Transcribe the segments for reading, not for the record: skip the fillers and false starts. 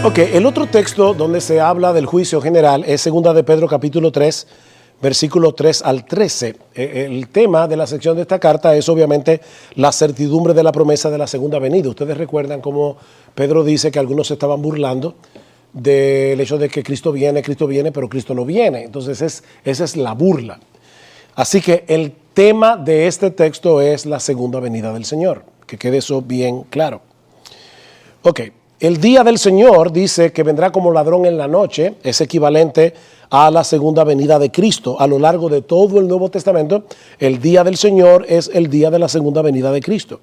Ok, el otro texto donde se habla del juicio general es 2 de Pedro capítulo 3, versículo 3 al 13. El tema de la sección de esta carta es obviamente la certidumbre de la promesa de la segunda venida. Ustedes recuerdan cómo Pedro dice que algunos se estaban burlando del hecho de que Cristo viene, pero Cristo no viene. Entonces esa es la burla. Así que el tema de este texto es la segunda venida del Señor. Que quede eso bien claro. Ok, el día del Señor dice que vendrá como ladrón en la noche. Es equivalente a la segunda venida de Cristo. A lo largo de todo el Nuevo Testamento, el día del Señor es el día de la segunda venida de Cristo.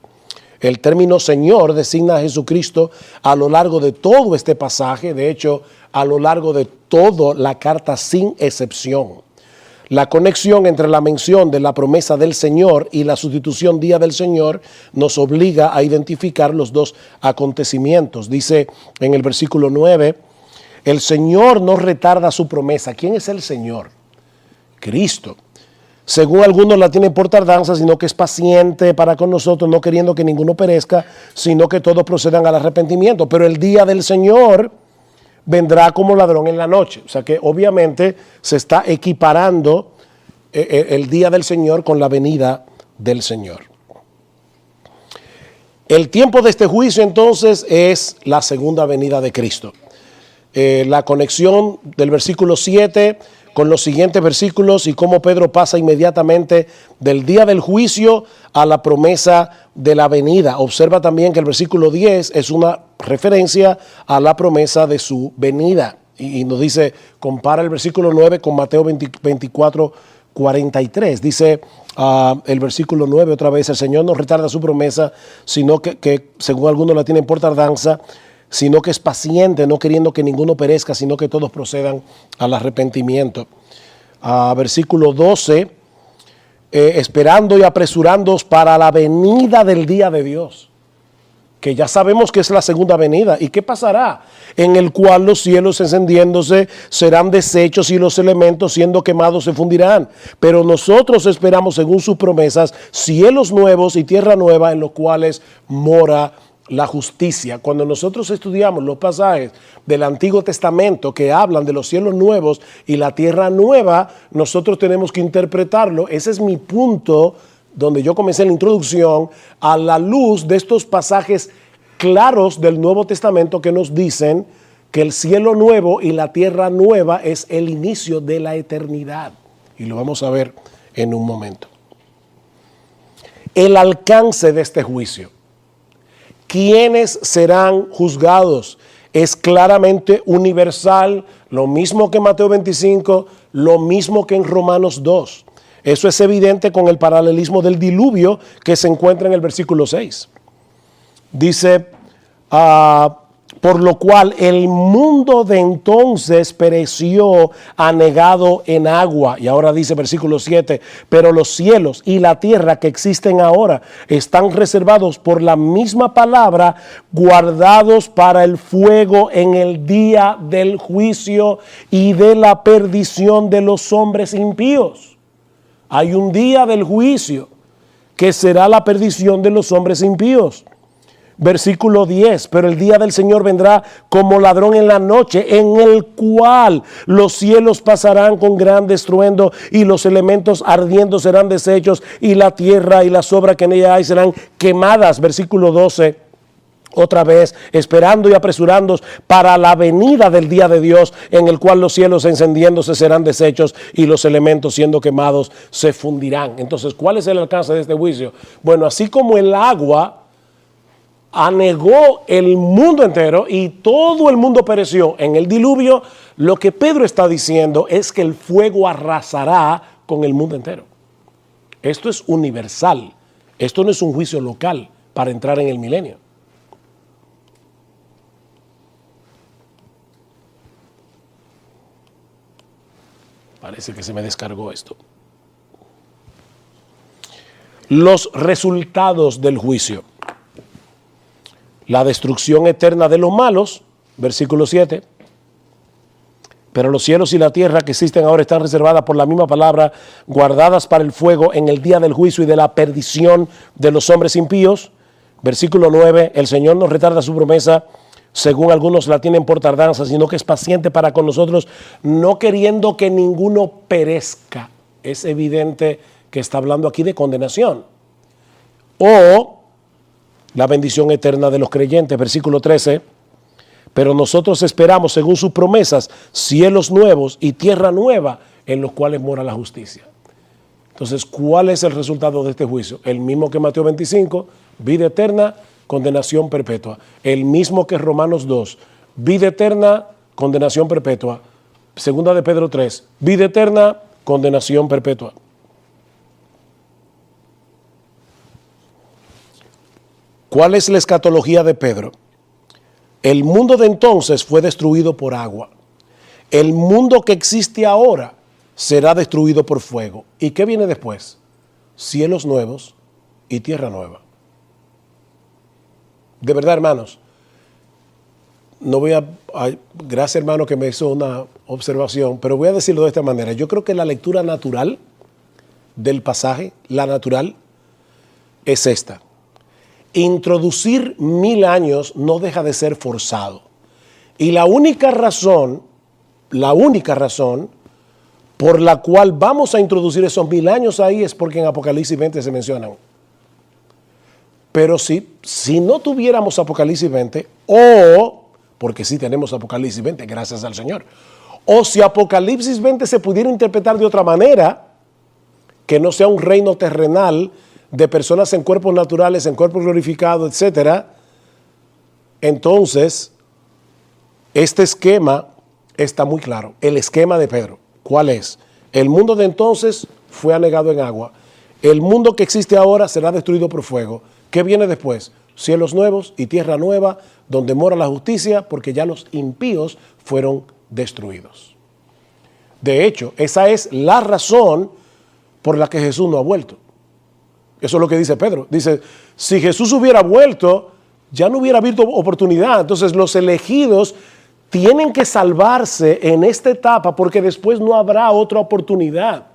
El término Señor designa a Jesucristo a lo largo de todo este pasaje. De hecho, a lo largo de toda la carta sin excepción. La conexión entre la mención de la promesa del Señor y la sustitución día del Señor nos obliga a identificar los dos acontecimientos. Dice en el versículo 9, el Señor no retarda su promesa. ¿Quién es el Señor? Cristo. Según algunos la tienen por tardanza, sino que es paciente para con nosotros, no queriendo que ninguno perezca, sino que todos procedan al arrepentimiento. Pero el día del Señor vendrá como ladrón en la noche. O sea que obviamente se está equiparando el día del Señor con la venida del Señor. El tiempo de este juicio entonces es la segunda venida de Cristo. La conexión del versículo 7 con los siguientes versículos y cómo Pedro pasa inmediatamente del día del juicio a la promesa de la venida. Observa también que el versículo 10 es una referencia a la promesa de su venida. Y nos dice, compara el versículo 9 con Mateo 24, 43. Dice el versículo 9 otra vez, el Señor no retarda su promesa, sino que según algunos la tienen por tardanza, sino que es paciente, no queriendo que ninguno perezca, sino que todos procedan al arrepentimiento. Versículo 12, esperando y apresurándoos para la venida del día de Dios, que ya sabemos que es la segunda venida. ¿Y qué pasará? En el cual los cielos encendiéndose serán deshechos y los elementos siendo quemados se fundirán. Pero nosotros esperamos, según sus promesas, cielos nuevos y tierra nueva en los cuales mora la justicia. Cuando nosotros estudiamos los pasajes del Antiguo Testamento que hablan de los cielos nuevos y la tierra nueva, nosotros tenemos que interpretarlo. Ese es mi punto donde yo comencé la introducción, a la luz de estos pasajes claros del Nuevo Testamento que nos dicen que el cielo nuevo y la tierra nueva es el inicio de la eternidad. Y lo vamos a ver en un momento. El alcance de este juicio. ¿Quiénes serán juzgados? Es claramente universal, lo mismo que en Mateo 25, lo mismo que en Romanos 2. Eso es evidente con el paralelismo del diluvio que se encuentra en el versículo 6. Dice, por lo cual el mundo de entonces pereció anegado en agua. Y ahora dice versículo 7, pero los cielos y la tierra que existen ahora están reservados por la misma palabra, guardados para el fuego en el día del juicio y de la perdición de los hombres impíos. Hay un día del juicio que será la perdición de los hombres impíos. Versículo 10, pero el día del Señor vendrá como ladrón en la noche, en el cual los cielos pasarán con gran estruendo y los elementos ardiendo serán deshechos y la tierra y las obras que en ella hay serán quemadas. Versículo 12. Otra vez, esperando y apresurándoos para la venida del día de Dios, en el cual los cielos encendiéndose serán deshechos y los elementos siendo quemados se fundirán. Entonces, ¿cuál es el alcance de este juicio? Bueno, así como el agua anegó el mundo entero y todo el mundo pereció en el diluvio, lo que Pedro está diciendo es que el fuego arrasará con el mundo entero. Esto es universal. Esto no es un juicio local para entrar en el milenio. Parece que se me descargó esto. Los resultados del juicio. La destrucción eterna de los malos, versículo 7. Pero los cielos y la tierra que existen ahora están reservadas por la misma palabra, guardadas para el fuego en el día del juicio y de la perdición de los hombres impíos. Versículo 9, el Señor no retarda su promesa, según algunos la tienen por tardanza, sino que es paciente para con nosotros, no queriendo que ninguno perezca. Es evidente que está hablando aquí de condenación. O la bendición eterna de los creyentes, versículo 13. Pero nosotros esperamos, según sus promesas, cielos nuevos y tierra nueva en los cuales mora la justicia. Entonces, ¿cuál es el resultado de este juicio? El mismo que Mateo 25, vida eterna, condenación perpetua. El mismo que Romanos 2, vida eterna, condenación perpetua. Segunda de Pedro 3, vida eterna, condenación perpetua. ¿Cuál es la escatología de Pedro? El mundo de entonces fue destruido por agua. El mundo que existe ahora será destruido por fuego. ¿Y qué viene después? Cielos nuevos y tierra nueva. De verdad, hermanos, no voy a gracias, hermano, que me hizo una observación, pero voy a decirlo de esta manera. Yo creo que la lectura natural del pasaje, la natural, es esta. Introducir 1000 años no deja de ser forzado. Y la única razón por la cual vamos a introducir esos 1000 años ahí es porque en Apocalipsis 20 se mencionan. Pero si no tuviéramos Apocalipsis 20, o, porque sí tenemos Apocalipsis 20, gracias al Señor, o si Apocalipsis 20 se pudiera interpretar de otra manera, que no sea un reino terrenal de personas en cuerpos naturales, en cuerpos glorificados, etcétera, entonces este esquema está muy claro. El esquema de Pedro, ¿cuál es? El mundo de entonces fue anegado en agua. El mundo que existe ahora será destruido por fuego. ¿Qué viene después? Cielos nuevos y tierra nueva, donde mora la justicia, porque ya los impíos fueron destruidos. De hecho, esa es la razón por la que Jesús no ha vuelto. Eso es lo que dice Pedro. Dice, si Jesús hubiera vuelto, ya no hubiera habido oportunidad. Entonces los elegidos tienen que salvarse en esta etapa porque después no habrá otra oportunidad.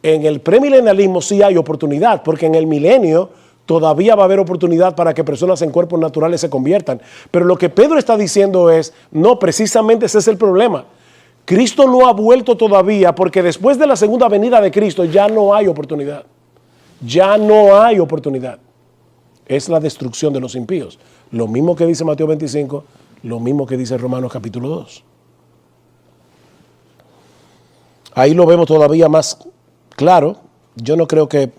En el premilenialismo sí hay oportunidad, porque en el milenio todavía va a haber oportunidad para que personas en cuerpos naturales se conviertan. Pero lo que Pedro está diciendo es, no, precisamente ese es el problema. Cristo no ha vuelto todavía porque después de la segunda venida de Cristo ya no hay oportunidad. Ya no hay oportunidad. Es la destrucción de los impíos. Lo mismo que dice Mateo 25, lo mismo que dice Romanos capítulo 2. Ahí lo vemos todavía más claro. Yo no creo que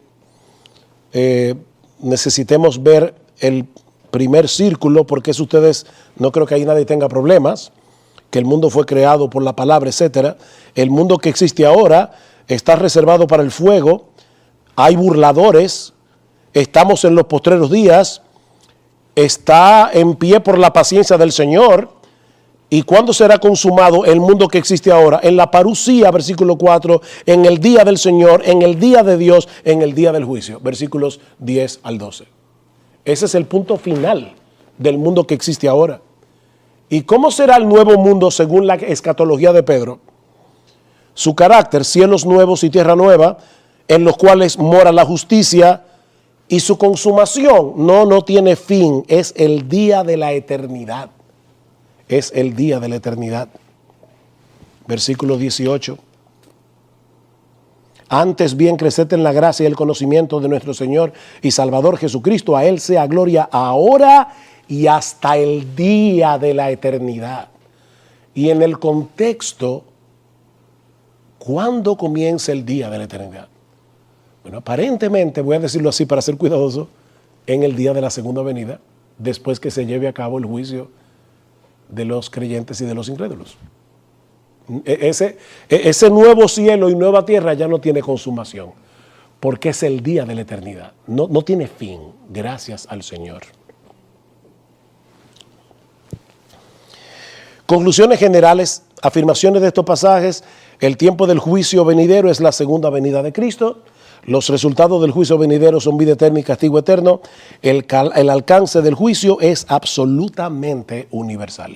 necesitemos ver el primer círculo, porque eso ustedes, no creo que ahí nadie tenga problemas, que el mundo fue creado por la palabra, etcétera. El mundo que existe ahora está reservado para el fuego. Hay burladores, estamos en los postreros días, está en pie por la paciencia del Señor. ¿Y cuándo será consumado el mundo que existe ahora? En la parusía, versículo 4, en el día del Señor, en el día de Dios, en el día del juicio, versículos 10 al 12. Ese es el punto final del mundo que existe ahora. ¿Y cómo será el nuevo mundo según la escatología de Pedro? Su carácter, cielos nuevos y tierra nueva, en los cuales mora la justicia, y su consumación no tiene fin, es el día de la eternidad. Es el día de la eternidad. Versículo 18. Antes bien, creced en la gracia y el conocimiento de nuestro Señor y Salvador Jesucristo. A Él sea gloria ahora y hasta el día de la eternidad. Y en el contexto, ¿cuándo comienza el día de la eternidad? Bueno, aparentemente, voy a decirlo así para ser cuidadoso, en el día de la segunda venida, después que se lleve a cabo el juicio de los creyentes y de los incrédulos. Ese nuevo cielo y nueva tierra ya no tiene consumación, porque es el día de la eternidad. No tiene fin, gracias al Señor. Conclusiones generales, afirmaciones de estos pasajes. El tiempo del juicio venidero es la segunda venida de Cristo. Los resultados del juicio venidero son vida eterna y castigo eterno. El alcance del juicio es absolutamente universal.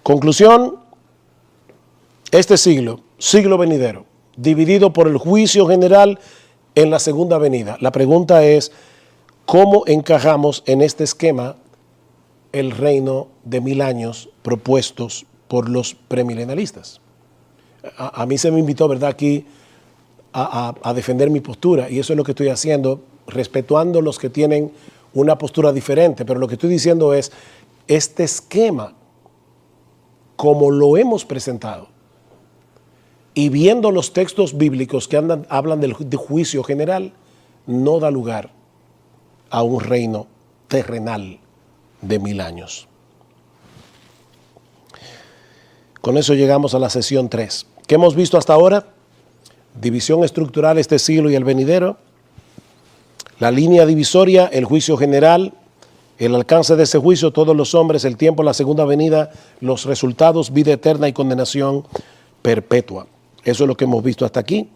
Conclusión, este siglo venidero, dividido por el juicio general en la segunda venida. La pregunta es, ¿cómo encajamos en este esquema el reino de 1000 años propuestos por los premilenialistas? A mí se me invitó, ¿verdad?, aquí a defender mi postura, y eso es lo que estoy haciendo, respetuando a los que tienen una postura diferente, pero lo que estoy diciendo es, este esquema, como lo hemos presentado, y viendo los textos bíblicos que hablan del juicio general, no da lugar a un reino terrenal de 1000 años. Con eso llegamos a la sesión 3. ¿Qué hemos visto hasta ahora? División estructural, este siglo y el venidero. La línea divisoria, el juicio general, el alcance de ese juicio, todos los hombres, el tiempo, la segunda venida, los resultados, vida eterna y condenación perpetua. Eso es lo que hemos visto hasta aquí.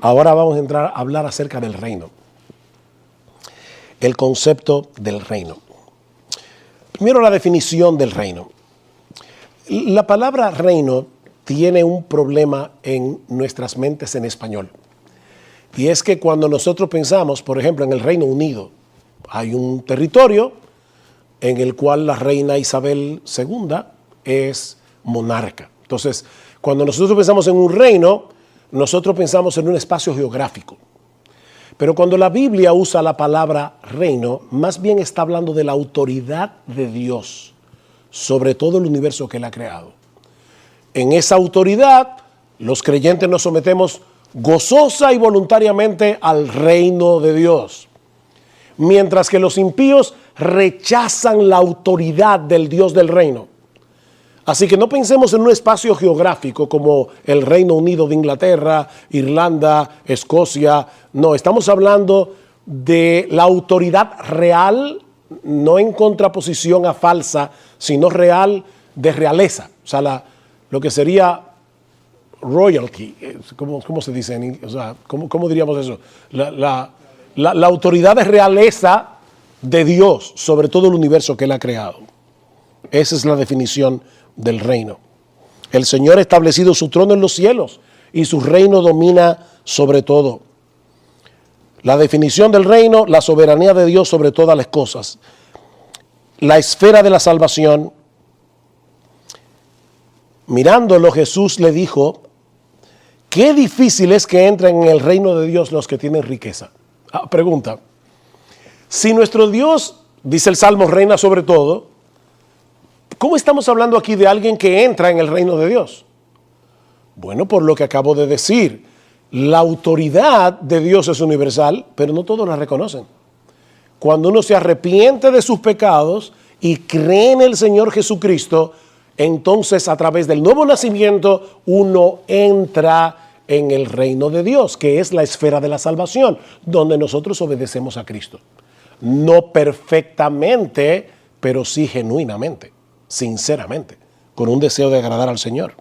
Ahora vamos a entrar a hablar acerca del reino. El concepto del reino. Primero, la definición del reino. La palabra reino tiene un problema en nuestras mentes en español. Y es que cuando nosotros pensamos, por ejemplo, en el Reino Unido, hay un territorio en el cual la reina Isabel II es monarca. Entonces, cuando nosotros pensamos en un reino, nosotros pensamos en un espacio geográfico. Pero cuando la Biblia usa la palabra reino, más bien está hablando de la autoridad de Dios sobre todo el universo que Él ha creado. En esa autoridad, los creyentes nos sometemos gozosa y voluntariamente al reino de Dios, mientras que los impíos rechazan la autoridad del Dios del reino. Así que no pensemos en un espacio geográfico como el Reino Unido de Inglaterra, Irlanda, Escocia. No, estamos hablando de la autoridad real, no en contraposición a falsa, sino real, de realeza. O sea, lo que sería royalty, ¿cómo se dice? O sea, ¿cómo diríamos eso? La autoridad de realeza de Dios sobre todo el universo que Él ha creado. Esa es la definición del reino. El Señor ha establecido su trono en los cielos y su reino domina sobre todo. La definición del reino, la soberanía de Dios sobre todas las cosas. La esfera de la salvación. Mirándolo, Jesús le dijo, qué difícil es que entren en el reino de Dios los que tienen riqueza. Pregunta, si nuestro Dios, dice el Salmo, reina sobre todo, ¿cómo estamos hablando aquí de alguien que entra en el reino de Dios? Bueno, por lo que acabo de decir, la autoridad de Dios es universal, pero no todos la reconocen. Cuando uno se arrepiente de sus pecados y cree en el Señor Jesucristo, entonces a través del nuevo nacimiento uno entra en el reino de Dios, que es la esfera de la salvación, donde nosotros obedecemos a Cristo. No perfectamente, pero sí genuinamente, sinceramente, con un deseo de agradar al Señor.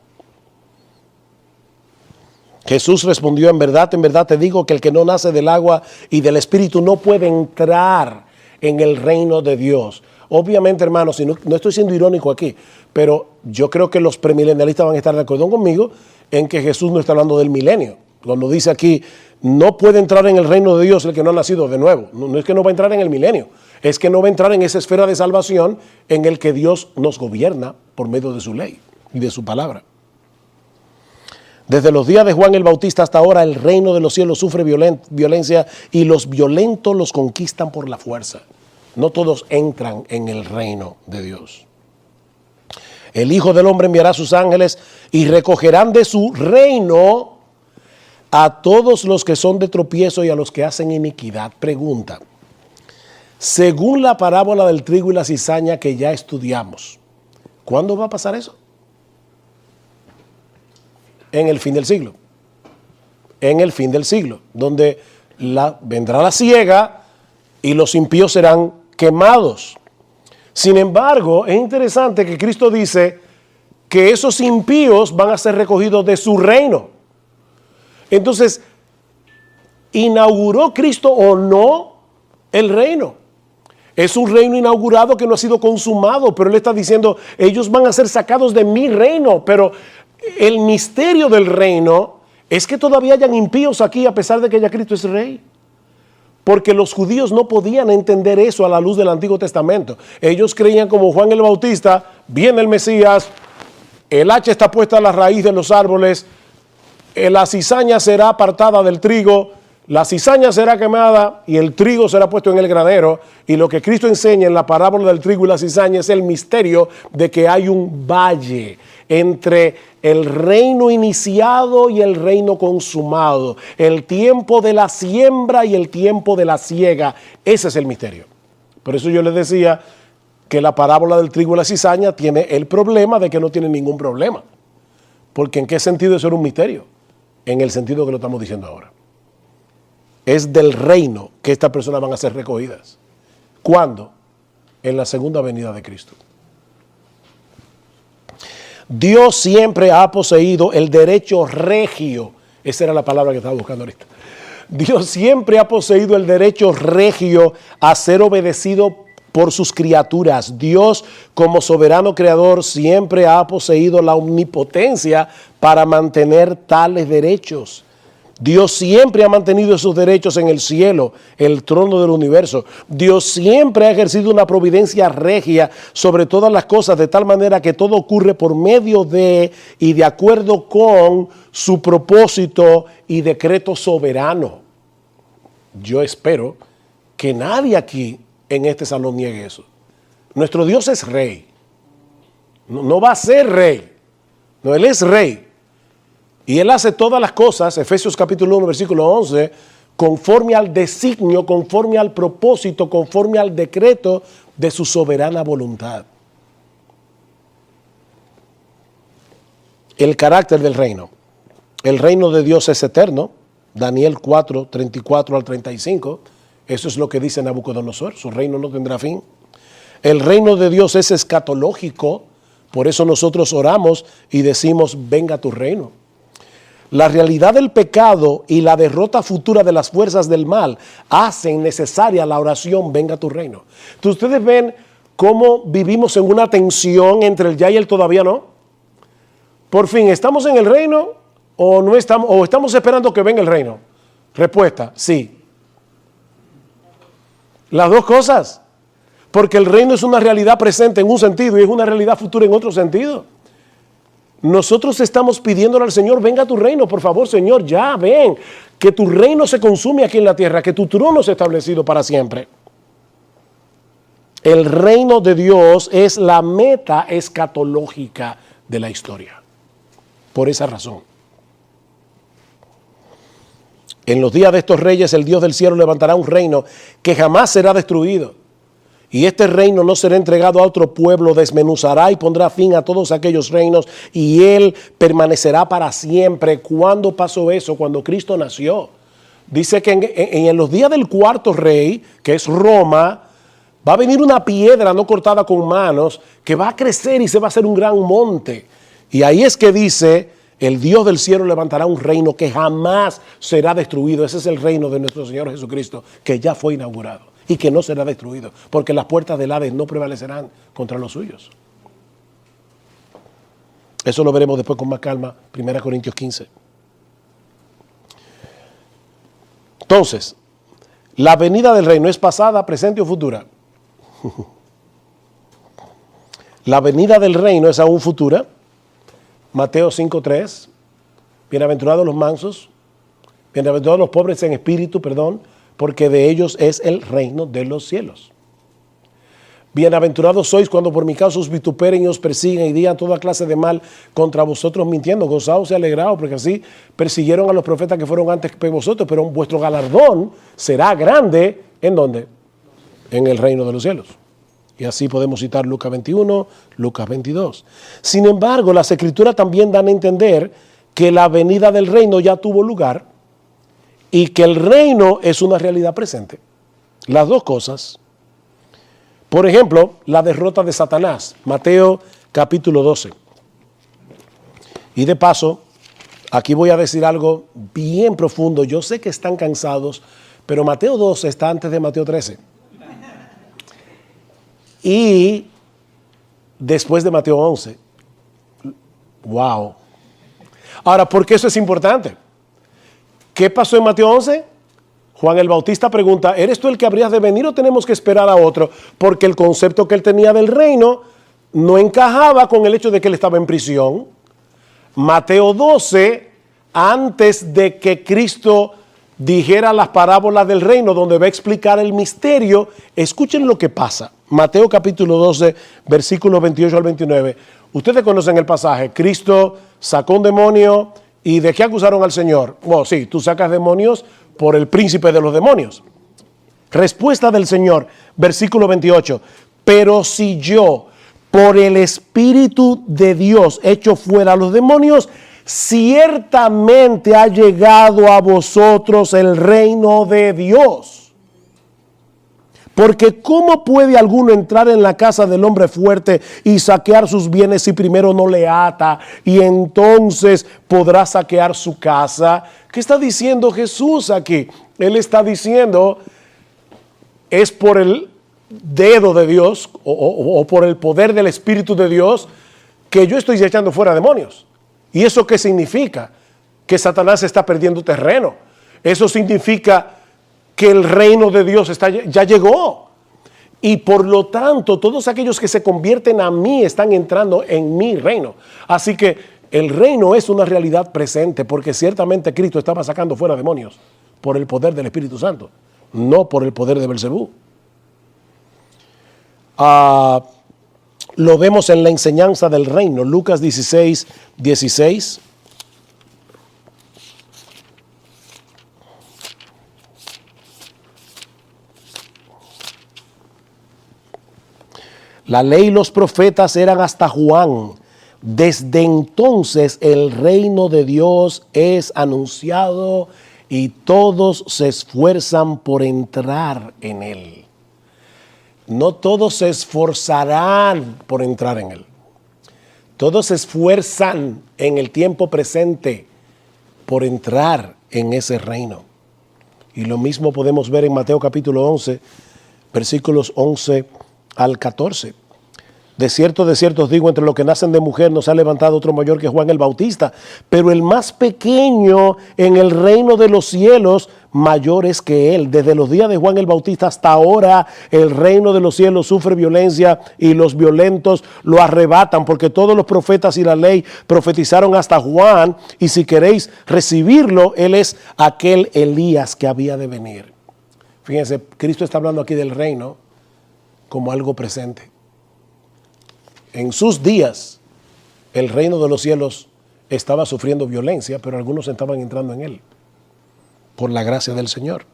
Jesús respondió, en verdad te digo que el que no nace del agua y del Espíritu no puede entrar en el reino de Dios. Obviamente, hermanos, no estoy siendo irónico aquí, pero yo creo que los premilenialistas van a estar de acuerdo conmigo en que Jesús no está hablando del milenio. Cuando dice aquí, no puede entrar en el reino de Dios el que no ha nacido de nuevo. No es que no va a entrar en el milenio, es que no va a entrar en esa esfera de salvación en el que Dios nos gobierna por medio de su ley y de su palabra. Desde los días de Juan el Bautista hasta ahora, el reino de los cielos sufre violencia y los violentos los conquistan por la fuerza. No todos entran en el reino de Dios. El Hijo del Hombre enviará a sus ángeles y recogerán de su reino a todos los que son de tropiezo y a los que hacen iniquidad. Pregunta, según la parábola del trigo y la cizaña que ya estudiamos, ¿cuándo va a pasar eso? En el fin del siglo. En el fin del siglo, donde vendrá la siega y los impíos serán quemados. Sin embargo, es interesante que Cristo dice que esos impíos van a ser recogidos de su reino. Entonces, ¿inauguró Cristo o no el reino? Es un reino inaugurado que no ha sido consumado, pero Él está diciendo, ellos van a ser sacados de mi reino, pero el misterio del reino es que todavía hayan impíos aquí a pesar de que ya Cristo es rey. Porque los judíos no podían entender eso a la luz del Antiguo Testamento. Ellos creían como Juan el Bautista, viene el Mesías, el hacha está puesta a la raíz de los árboles, la cizaña será apartada del trigo, la cizaña será quemada y el trigo será puesto en el granero. Y lo que Cristo enseña en la parábola del trigo y la cizaña es el misterio de que hay un valle entre el reino iniciado y el reino consumado, el tiempo de la siembra y el tiempo de la siega. Ese es el misterio. Por eso yo les decía que la parábola del trigo y la cizaña tiene el problema de que no tiene ningún problema. Porque ¿en qué sentido eso era un misterio? En el sentido que lo estamos diciendo ahora. Es del reino que estas personas van a ser recogidas. ¿Cuándo? En la segunda venida de Cristo. Dios siempre ha poseído el derecho regio. Esa era la palabra que estaba buscando ahorita. Dios siempre ha poseído el derecho regio a ser obedecido por sus criaturas. Dios, como soberano creador, siempre ha poseído la omnipotencia para mantener tales derechos. Dios siempre ha mantenido esos derechos en el cielo, el trono del universo. Dios siempre ha ejercido una providencia regia sobre todas las cosas, de tal manera que todo ocurre por medio de y de acuerdo con su propósito y decreto soberano. Yo espero que nadie aquí en este salón niegue eso. Nuestro Dios es rey. No va a ser rey. No, Él es rey. Y Él hace todas las cosas, Efesios capítulo 1, versículo 11, conforme al designio, conforme al propósito, conforme al decreto de su soberana voluntad. El carácter del reino. El reino de Dios es eterno. Daniel 4, 34 al 35. Eso es lo que dice Nabucodonosor. Su reino no tendrá fin. El reino de Dios es escatológico. Por eso nosotros oramos y decimos, venga tu reino. La realidad del pecado y la derrota futura de las fuerzas del mal hacen necesaria la oración, venga tu reino. Entonces, ustedes ven cómo vivimos en una tensión entre el ya y el todavía no. Por fin, ¿estamos en el reino o no estamos, o estamos esperando que venga el reino? Respuesta, sí. Las dos cosas. Porque el reino es una realidad presente en un sentido y es una realidad futura en otro sentido. Nosotros estamos pidiéndole al Señor, venga tu reino, por favor, Señor, ya ven, que tu reino se consume aquí en la tierra, que tu trono sea establecido para siempre. El reino de Dios es la meta escatológica de la historia. Por esa razón. En los días de estos reyes, el Dios del cielo levantará un reino que jamás será destruido. Y este reino no será entregado a otro pueblo, desmenuzará y pondrá fin a todos aquellos reinos y Él permanecerá para siempre. ¿Cuándo pasó eso? Cuando Cristo nació. Dice que en los días del cuarto rey, que es Roma, va a venir una piedra no cortada con manos que va a crecer y se va a hacer un gran monte. Y ahí es que dice, el Dios del cielo levantará un reino que jamás será destruido. Ese es el reino de nuestro Señor Jesucristo, que ya fue inaugurado. Y que no será destruido, porque las puertas del Hades no prevalecerán contra los suyos. Eso lo veremos después con más calma, 1 Corintios 15. Entonces, la venida del reino es pasada, presente o futura. La venida del reino es aún futura. Mateo 5:3. Bienaventurados los mansos, bienaventurados los pobres en espíritu, porque de ellos es el reino de los cielos. Bienaventurados sois cuando por mi causa os vituperen y os persiguen y digan toda clase de mal contra vosotros mintiendo. Gozaos y alegraos, porque así persiguieron a los profetas que fueron antes que vosotros, pero vuestro galardón será grande. ¿En dónde? En el reino de los cielos. Y así podemos citar Lucas 21, Lucas 22. Sin embargo, las Escrituras también dan a entender que la venida del reino ya tuvo lugar y que el reino es una realidad presente. Las dos cosas. Por ejemplo, la derrota de Satanás, Mateo capítulo 12. Y de paso, aquí voy a decir algo bien profundo. Yo sé que están cansados, pero Mateo 12 está antes de Mateo 13. Y después de Mateo 11. Wow. Ahora, ¿por qué eso es importante? ¿Qué pasó en Mateo 11? Juan el Bautista pregunta, ¿eres tú el que habrías de venir o tenemos que esperar a otro? Porque el concepto que él tenía del reino no encajaba con el hecho de que él estaba en prisión. Mateo 12, antes de que Cristo dijera las parábolas del reino, donde va a explicar el misterio, escuchen lo que pasa. Mateo capítulo 12, versículos 28 al 29. Ustedes conocen el pasaje. Cristo sacó un demonio y ¿de qué acusaron al Señor? Bueno, sí, tú sacas demonios por el príncipe de los demonios. Respuesta del Señor, versículo 28. Pero si yo, por el Espíritu de Dios, echo fuera a los demonios, ciertamente ha llegado a vosotros el reino de Dios. Porque ¿cómo puede alguno entrar en la casa del hombre fuerte y saquear sus bienes si primero no le ata y entonces podrá saquear su casa? ¿Qué está diciendo Jesús aquí? Él está diciendo, es por el dedo de Dios o por el poder del Espíritu de Dios que yo estoy echando fuera demonios. ¿Y eso qué significa? Que Satanás está perdiendo terreno. Eso significa que el reino de Dios ya llegó. Y por lo tanto, todos aquellos que se convierten a mí están entrando en mi reino. Así que el reino es una realidad presente, porque ciertamente Cristo estaba sacando fuera demonios por el poder del Espíritu Santo, no por el poder de Belcebú. Lo vemos en la enseñanza del reino, Lucas 16, 16. La ley y los profetas eran hasta Juan. Desde entonces el reino de Dios es anunciado y todos se esfuerzan por entrar en él. No todos se esforzarán por entrar en él. Todos se esfuerzan en el tiempo presente por entrar en ese reino. Y lo mismo podemos ver en Mateo capítulo 11, versículos 11 al 14. De cierto os digo, entre los que nacen de mujer no se ha levantado otro mayor que Juan el Bautista, pero el más pequeño en el reino de los cielos mayor es que él. Desde los días de Juan el Bautista hasta ahora el reino de los cielos sufre violencia y los violentos lo arrebatan, porque todos los profetas y la ley profetizaron hasta Juan, y si queréis recibirlo, él es aquel Elías que había de venir. Fíjense, Cristo está hablando aquí del reino como algo presente. En sus días, el reino de los cielos estaba sufriendo violencia, pero algunos estaban entrando en él, por la gracia del Señor.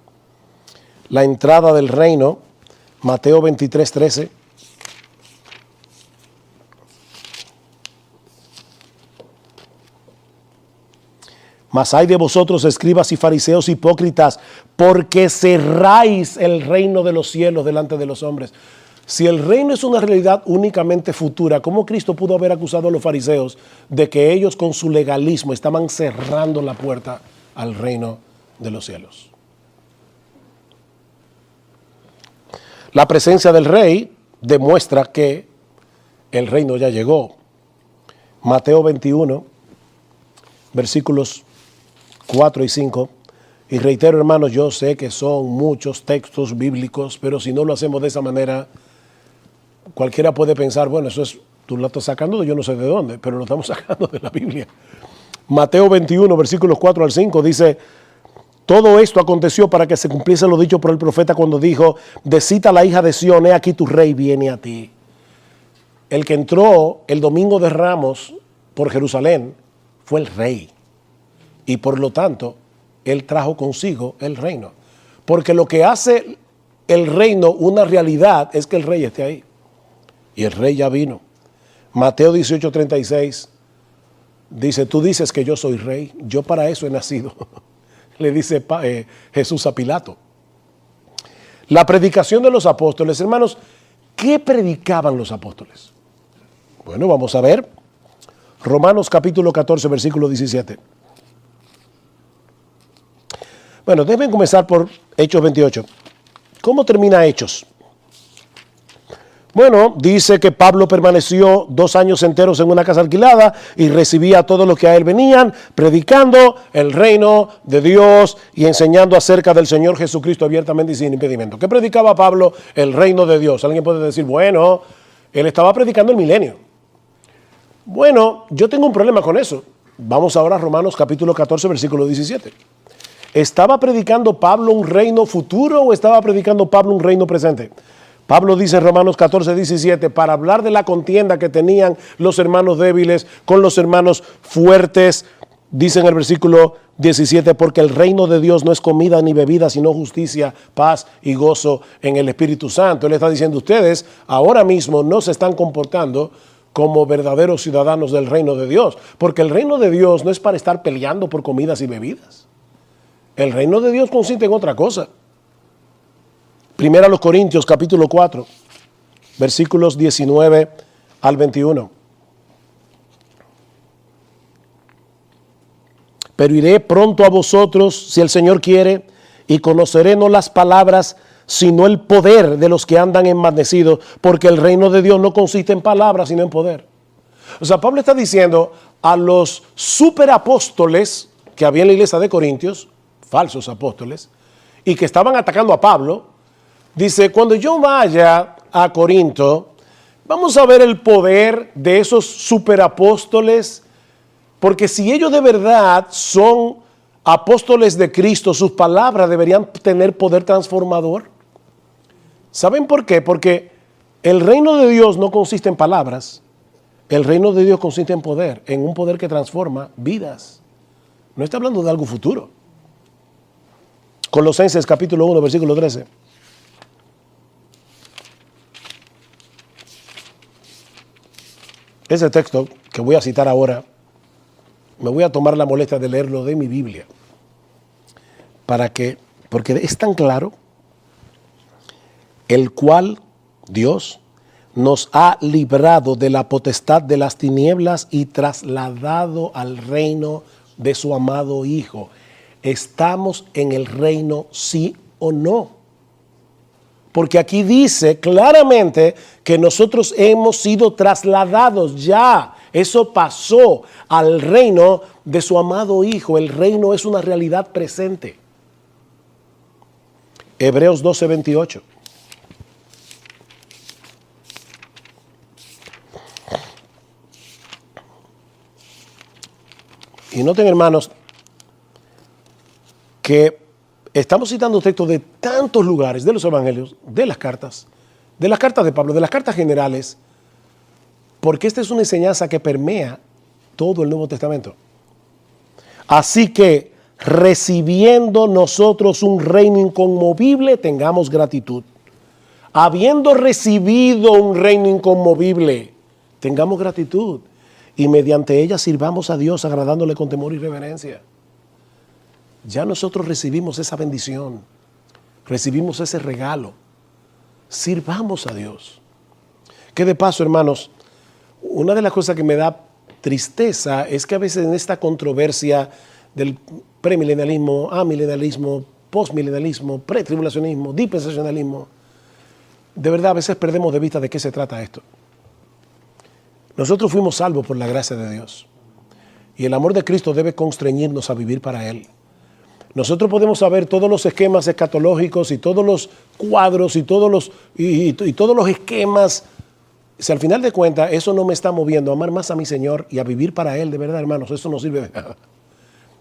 La entrada del reino, Mateo 23, 13. Mas hay de vosotros, escribas y fariseos hipócritas, porque cerráis el reino de los cielos delante de los hombres. Si el reino es una realidad únicamente futura, ¿cómo Cristo pudo haber acusado a los fariseos de que ellos con su legalismo estaban cerrando la puerta al reino de los cielos? La presencia del rey demuestra que el reino ya llegó. Mateo 21, versículos 4 y 5. Y reitero, hermanos, yo sé que son muchos textos bíblicos, pero si no lo hacemos de esa manera, cualquiera puede pensar, bueno, eso es, tú lo estás sacando de yo no sé de dónde, pero lo estamos sacando de la Biblia. Mateo 21, versículos 4 al 5, dice, todo esto aconteció para que se cumpliese lo dicho por el profeta cuando dijo, decita la hija de Sión, he aquí tu rey viene a ti. El que entró el domingo de Ramos por Jerusalén fue el rey. Y por lo tanto, él trajo consigo el reino. Porque lo que hace el reino una realidad es que el rey esté ahí. Y el rey ya vino. Mateo 18, 36 dice, tú dices que yo soy rey, yo para eso he nacido. Le dice Jesús a Pilato. La predicación de los apóstoles, hermanos, ¿qué predicaban los apóstoles? Bueno, vamos a ver. Romanos capítulo 14, versículo 17. Bueno, deben comenzar por Hechos 28. ¿Cómo termina Hechos? Bueno, dice que Pablo permaneció 2 años enteros en una casa alquilada y recibía a todos los que a él venían, predicando el reino de Dios y enseñando acerca del Señor Jesucristo abiertamente y sin impedimento. ¿Qué predicaba Pablo? El reino de Dios. Alguien puede decir, bueno, él estaba predicando el milenio. Bueno, yo tengo un problema con eso. Vamos ahora a Romanos capítulo 14, versículo 17. ¿Estaba predicando Pablo un reino futuro o estaba predicando Pablo un reino presente? Pablo dice en Romanos 14, 17, para hablar de la contienda que tenían los hermanos débiles con los hermanos fuertes, dice en el versículo 17, porque el reino de Dios no es comida ni bebida, sino justicia, paz y gozo en el Espíritu Santo. Él está diciendo, ustedes ahora mismo no se están comportando como verdaderos ciudadanos del reino de Dios, porque el reino de Dios no es para estar peleando por comidas y bebidas. El reino de Dios consiste en otra cosa. Primera a los Corintios, capítulo 4, versículos 19 al 21. Pero iré pronto a vosotros, si el Señor quiere, y conoceré no las palabras, sino el poder de los que andan envanecidos, porque el reino de Dios no consiste en palabras, sino en poder. O sea, Pablo está diciendo a los superapóstoles que había en la iglesia de Corintios, falsos apóstoles, y que estaban atacando a Pablo, dice, cuando yo vaya a Corinto, vamos a ver el poder de esos superapóstoles, porque si ellos de verdad son apóstoles de Cristo, sus palabras deberían tener poder transformador. ¿Saben por qué? Porque el reino de Dios no consiste en palabras, el reino de Dios consiste en poder, en un poder que transforma vidas. No está hablando de algo futuro. Colosenses capítulo 1, versículo 13. Ese texto que voy a citar ahora, me voy a tomar la molestia de leerlo de mi Biblia, porque es tan claro, el cual Dios nos ha librado de la potestad de las tinieblas y trasladado al reino de su amado Hijo. ¿Estamos en el reino, sí o no? Porque aquí dice claramente que nosotros hemos sido trasladados ya. Eso pasó al reino de su amado Hijo. El reino es una realidad presente. Hebreos 12, 28. Y noten, hermanos, que estamos citando textos de tantos lugares, de los evangelios, de las cartas de Pablo, de las cartas generales, porque esta es una enseñanza que permea todo el Nuevo Testamento. Así que, recibiendo nosotros un reino inconmovible, tengamos gratitud. Habiendo recibido un reino inconmovible, tengamos gratitud. Y mediante ella sirvamos a Dios agradándole con temor y reverencia. Ya nosotros recibimos esa bendición, recibimos ese regalo. Sirvamos a Dios. Que de paso, hermanos, una de las cosas que me da tristeza es que a veces en esta controversia del premilenialismo, amilenialismo, postmilenialismo, pretribulacionismo, dispensacionalismo, de verdad a veces perdemos de vista de qué se trata esto. Nosotros fuimos salvos por la gracia de Dios y el amor de Cristo debe constreñirnos a vivir para Él. Nosotros podemos saber todos los esquemas escatológicos y todos los cuadros y todos los esquemas. Si al final de cuentas eso no me está moviendo a amar más a mi Señor y a vivir para Él, de verdad, hermanos, eso no sirve de nada.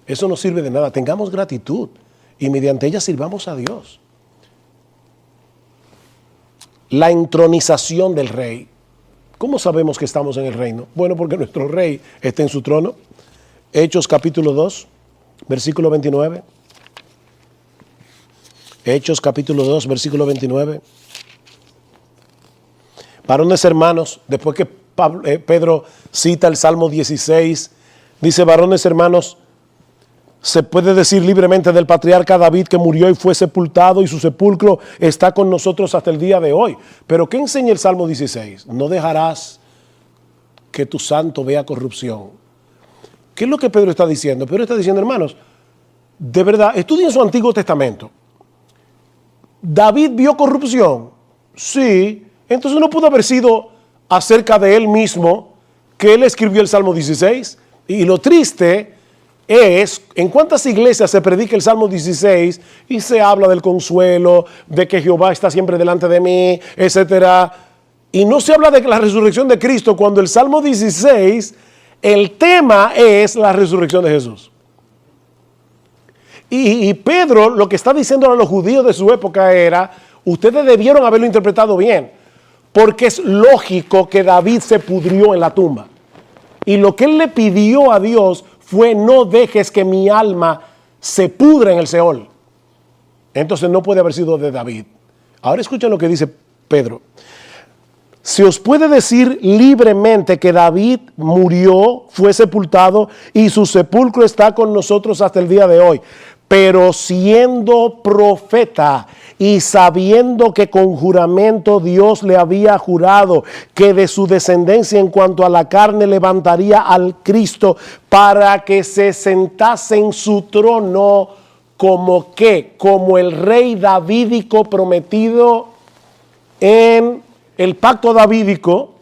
Eso no sirve de nada. Tengamos gratitud y mediante ella sirvamos a Dios. La entronización del rey. ¿Cómo sabemos que estamos en el reino? Bueno, porque nuestro rey está en su trono. Hechos capítulo 2, versículo 29. Hechos capítulo 2, versículo 29. Varones hermanos, después que Pedro cita el Salmo 16, dice, varones hermanos, se puede decir libremente del patriarca David que murió y fue sepultado y su sepulcro está con nosotros hasta el día de hoy. Pero ¿qué enseña el Salmo 16? No dejarás que tu santo vea corrupción. ¿Qué es lo que Pedro está diciendo? Pedro está diciendo, hermanos, de verdad, estudien su Antiguo Testamento. ¿David vio corrupción? Sí, Entonces no pudo haber sido acerca de él mismo que él escribió el Salmo 16. Y lo triste es en cuántas iglesias se predica el Salmo 16 y se habla del consuelo, de que Jehová está siempre delante de mí, etcétera. Y no se habla de la resurrección de Cristo cuando el Salmo 16, el tema es la resurrección de Jesús. Y Pedro lo que está diciendo a los judíos de su época era, ustedes debieron haberlo interpretado bien, porque es lógico que David se pudrió en la tumba. Y lo que él le pidió a Dios fue, no dejes que mi alma se pudra en el Seol. Entonces no puede haber sido de David. Ahora escuchen lo que dice Pedro. Se os puede decir libremente que David murió, fue sepultado y su sepulcro está con nosotros hasta el día de hoy. Pero siendo profeta y sabiendo que con juramento Dios le había jurado que de su descendencia en cuanto a la carne levantaría al Cristo para que se sentase en su trono como ¿qué? Como el rey davídico prometido en el pacto davídico,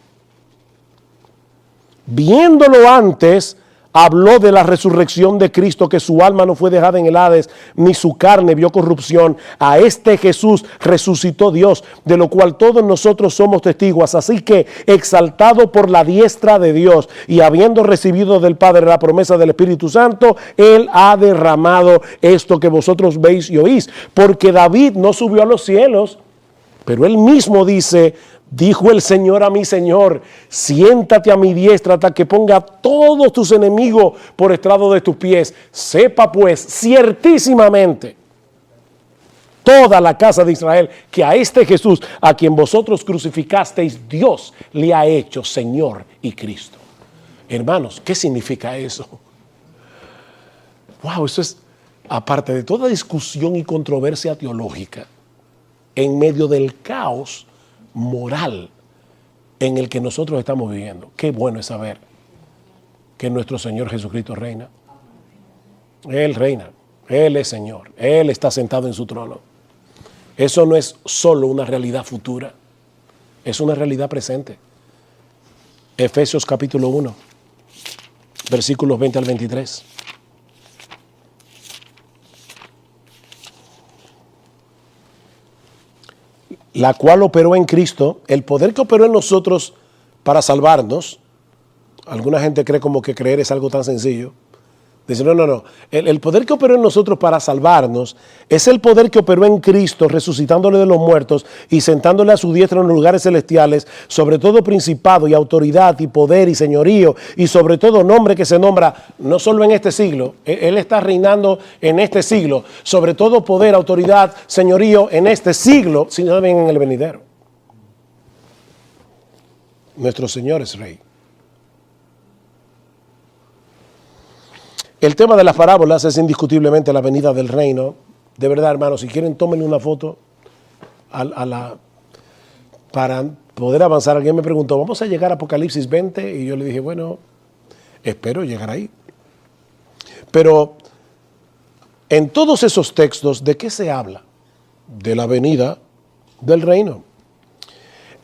viéndolo antes, habló de la resurrección de Cristo, que su alma no fue dejada en el Hades, ni su carne vio corrupción. A este Jesús resucitó Dios, de lo cual todos nosotros somos testigos. Así que, exaltado por la diestra de Dios y habiendo recibido del Padre la promesa del Espíritu Santo, Él ha derramado esto que vosotros veis y oís. Porque David no subió a los cielos, pero él mismo dice, dijo el Señor a mi Señor, siéntate a mi diestra hasta que ponga a todos tus enemigos por estrado de tus pies. Sepa pues ciertísimamente toda la casa de Israel que a este Jesús, a quien vosotros crucificasteis, Dios le ha hecho Señor y Cristo. Hermanos, ¿qué significa eso? Wow, eso es, aparte de toda discusión y controversia teológica, en medio del caos moral en el que nosotros estamos viviendo. Qué bueno es saber que nuestro Señor Jesucristo reina. Él reina, Él es Señor, Él está sentado en su trono. Eso no es solo una realidad futura, es una realidad presente. Efesios capítulo 1, versículos 20 al 23. La cual operó en Cristo, el poder que operó en nosotros para salvarnos. Alguna gente cree como que creer es algo tan sencillo. Dice, no. El poder que operó en nosotros para salvarnos es el poder que operó en Cristo, resucitándole de los muertos y sentándole a su diestra en los lugares celestiales, sobre todo principado y autoridad y poder y señorío y sobre todo nombre que se nombra no solo en este siglo, Él está reinando en este siglo, sobre todo poder, autoridad, señorío en este siglo, sino también en el venidero. Nuestro Señor es Rey. El tema de las parábolas es indiscutiblemente la venida del reino. De verdad, hermanos, si quieren, tómenle una foto para poder avanzar. Alguien me preguntó, ¿vamos a llegar a Apocalipsis 20? Y yo le dije, bueno, espero llegar ahí. Pero en todos esos textos, ¿de qué se habla? De la venida del reino.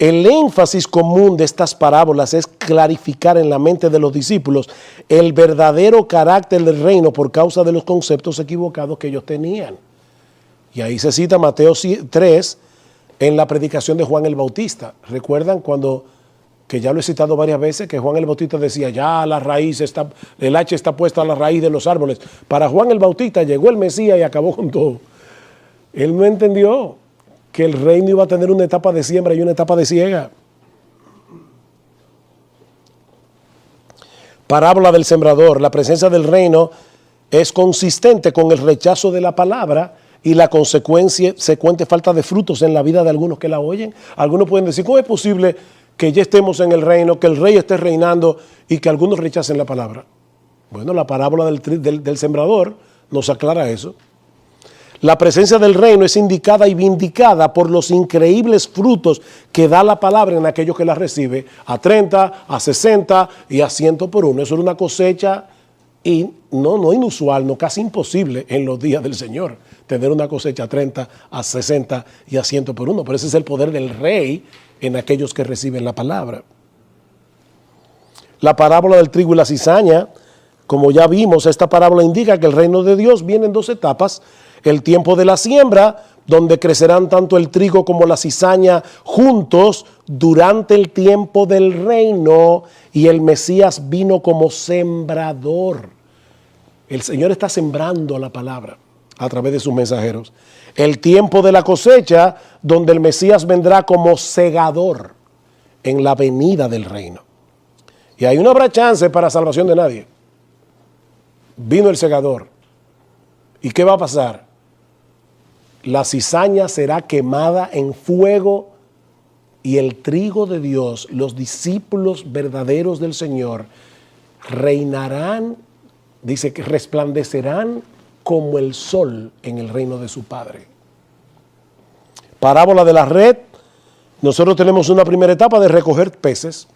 El énfasis común de estas parábolas es clarificar en la mente de los discípulos el verdadero carácter del reino por causa de los conceptos equivocados que ellos tenían. Y ahí se cita Mateo 3 en la predicación de Juan el Bautista. ¿Recuerdan cuando, que ya lo he citado varias veces, que Juan el Bautista decía, ya la raíz está, el hacha está puesta a la raíz de los árboles? Para Juan el Bautista llegó el Mesías y acabó con todo. Él no entendió que el reino iba a tener una etapa de siembra y una etapa de siega. Parábola del sembrador. La presencia del reino es consistente con el rechazo de la palabra y la consecuente falta de frutos en la vida de algunos que la oyen. Algunos pueden decir, ¿cómo es posible que ya estemos en el reino, que el rey esté reinando y que algunos rechacen la palabra? Bueno, la parábola del sembrador nos aclara eso. La presencia del reino es indicada y vindicada por los increíbles frutos que da la palabra en aquellos que la recibe, a 30, a 60 y a 100 por uno. Eso es una cosecha Y no inusual, no casi imposible en los días del Señor tener una cosecha a 30, a 60 y a 100 por uno. Pero ese es el poder del rey en aquellos que reciben la palabra. La parábola del trigo y la cizaña, como ya vimos, esta parábola indica que el reino de Dios viene en dos etapas. El tiempo de la siembra, donde crecerán tanto el trigo como la cizaña juntos durante el tiempo del reino, y el Mesías vino como sembrador. El Señor está sembrando la palabra a través de sus mensajeros. El tiempo de la cosecha, donde el Mesías vendrá como segador en la venida del reino. Y ahí no habrá chance para salvación de nadie. Vino el segador. ¿Y qué va a pasar? La cizaña será quemada en fuego y el trigo de Dios, los discípulos verdaderos del Señor, reinarán, dice que resplandecerán como el sol en el reino de su Padre. Parábola de la red. Nosotros tenemos una primera etapa de recoger peces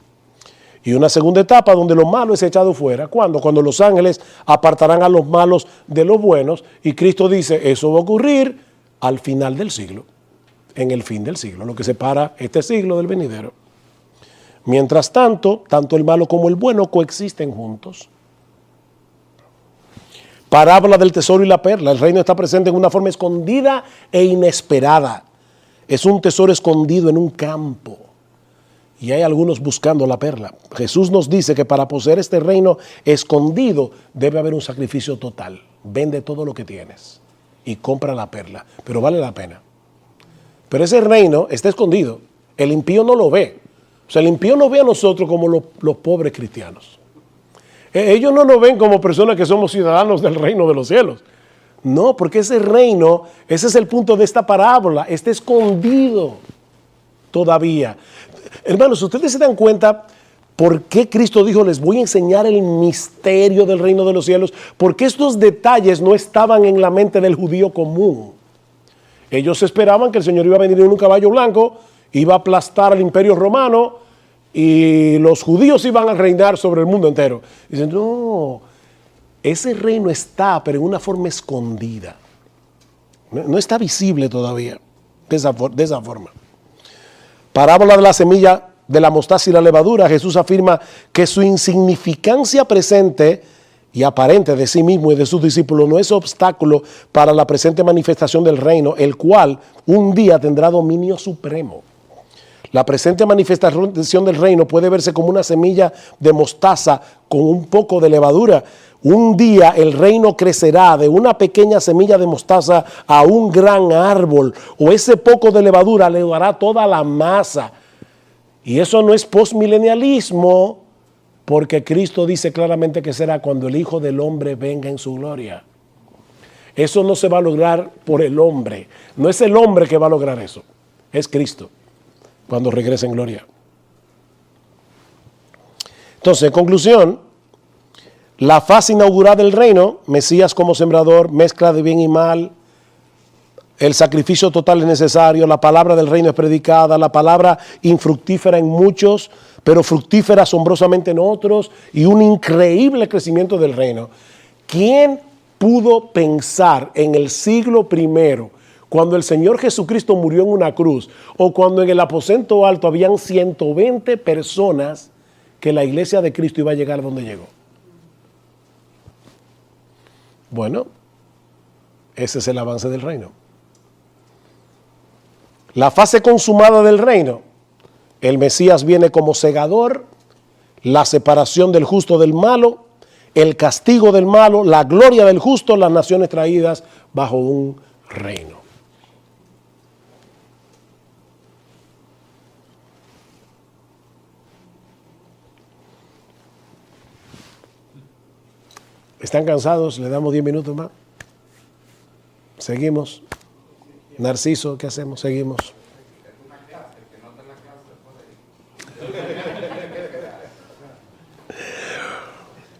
y una segunda etapa donde lo malo es echado fuera. ¿Cuándo? Cuando los ángeles apartarán a los malos de los buenos, y Cristo dice, eso va a ocurrir al final del siglo, en el fin del siglo, lo que separa este siglo del venidero. Mientras tanto, tanto el malo como el bueno coexisten juntos. Parábola del tesoro y la perla. El reino está presente en una forma escondida e inesperada. Es un tesoro escondido en un campo y hay algunos buscando la perla. Jesús nos dice que para poseer este reino escondido debe haber un sacrificio total. Vende todo lo que tienes y compra la perla, pero vale la pena. Pero ese reino está escondido. El impío no lo ve. O sea, el impío nos ve a nosotros como los pobres cristianos. Ellos no nos ven como personas que somos ciudadanos del reino de los cielos. No, porque ese reino, ese es el punto de esta parábola, está escondido todavía. Hermanos, ustedes se dan cuenta por qué Cristo dijo, les voy a enseñar el misterio del reino de los cielos, porque estos detalles no estaban en la mente del judío común. Ellos esperaban que el Señor iba a venir en un caballo blanco, iba a aplastar al imperio romano y los judíos iban a reinar sobre el mundo entero. Dicen, no, ese reino está, pero en una forma escondida. No está visible todavía de esa forma. Parábola de la semilla de la mostaza y la levadura. Jesús afirma que su insignificancia presente y aparente de sí mismo y de sus discípulos no es obstáculo para la presente manifestación del reino, el cual un día tendrá dominio supremo. La presente manifestación del reino puede verse como una semilla de mostaza con un poco de levadura. Un día el reino crecerá de una pequeña semilla de mostaza a un gran árbol, o ese poco de levadura le dará toda la masa. Y eso no es postmilenialismo, porque Cristo dice claramente que será cuando el Hijo del Hombre venga en su gloria. Eso no se va a lograr por el hombre. No es el hombre que va a lograr eso. Es Cristo cuando regrese en gloria. Entonces, en conclusión, la fase inaugural del reino, Mesías como sembrador, mezcla de bien y mal, el sacrificio total es necesario, la palabra del reino es predicada, la palabra infructífera en muchos, pero fructífera asombrosamente en otros, y un increíble crecimiento del reino. ¿Quién pudo pensar en el siglo I, cuando el Señor Jesucristo murió en una cruz, o cuando en el aposento alto habían 120 personas, que la iglesia de Cristo iba a llegar donde llegó? Bueno, ese es el avance del reino. La fase consumada del reino, el Mesías viene como segador, la separación del justo del malo, el castigo del malo, la gloria del justo, las naciones traídas bajo un reino. ¿Están cansados? ¿Le damos 10 minutos más? Seguimos. Narciso, ¿qué hacemos? Seguimos.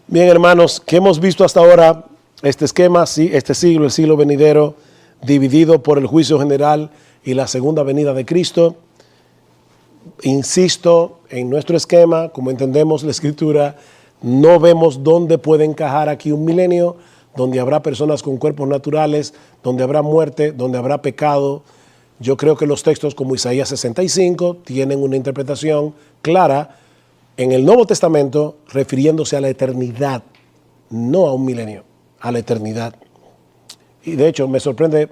Bien, hermanos, ¿qué hemos visto hasta ahora? Este esquema, sí, este siglo, el siglo venidero, dividido por el juicio general y la segunda venida de Cristo. Insisto, en nuestro esquema, como entendemos la Escritura, No vemos dónde puede encajar aquí un milenio, donde habrá personas con cuerpos naturales, donde habrá muerte, donde habrá pecado. Yo creo que los textos como Isaías 65 tienen una interpretación clara en el Nuevo Testamento refiriéndose a la eternidad, no a un milenio, a la eternidad. Y de hecho me sorprende,